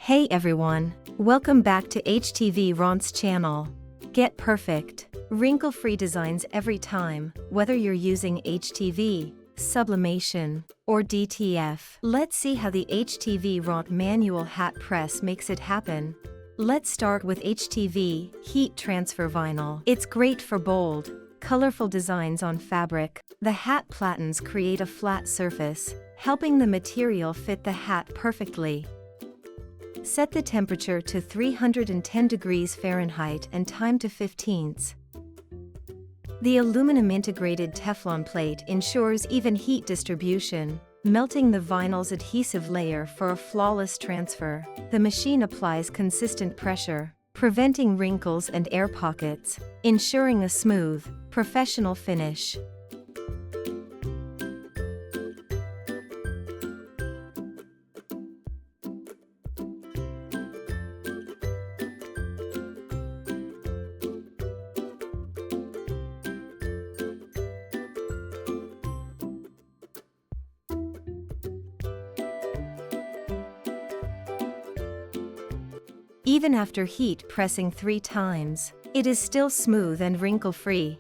Hey everyone, welcome back to HTVRONT's channel. Get perfect, wrinkle-free designs every time, whether you're using HTV, Sublimation, or DTF. Let's see how the HTVRONT Manual Hat Press makes it happen. Let's start with HTV Heat Transfer Vinyl. It's great for bold, colorful designs on fabric. The hat platens create a flat surface, helping the material fit the hat perfectly. Set the temperature to 310 degrees Fahrenheit and time to 15ths. The aluminum integrated Teflon plate ensures even heat distribution, melting the vinyl's adhesive layer for a flawless transfer. The machine applies consistent pressure, preventing wrinkles and air pockets, ensuring a smooth, professional finish. Even after heat pressing 3 times, it is still smooth and wrinkle-free.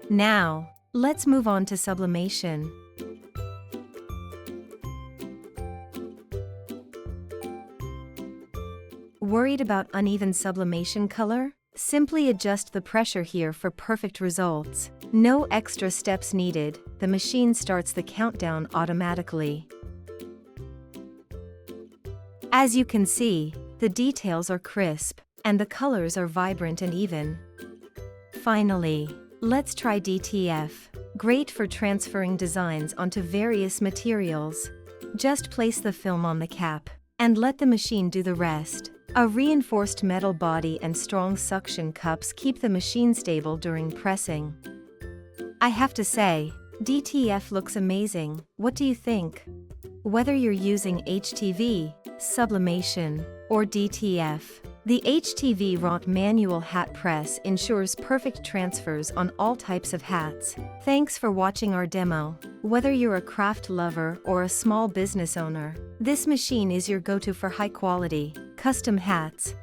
Now, let's move on to sublimation. Worried about uneven sublimation color? Simply adjust the pressure here for perfect results. No extra steps needed, the machine starts the countdown automatically. As you can see, the details are crisp, and the colors are vibrant and even. Finally, let's try DTF. Great for transferring designs onto various materials. Just place the film on the cap, and let the machine do the rest. A reinforced metal body and strong suction cups keep the machine stable during pressing. I have to say, DTF looks amazing. What do you think? Whether you're using HTV, Sublimation, or DTF, the HTVRONT Manual Hat Press ensures perfect transfers on all types of hats. Thanks for watching our demo. Whether you're a craft lover or a small business owner, this machine is your go-to for high-quality, custom hats.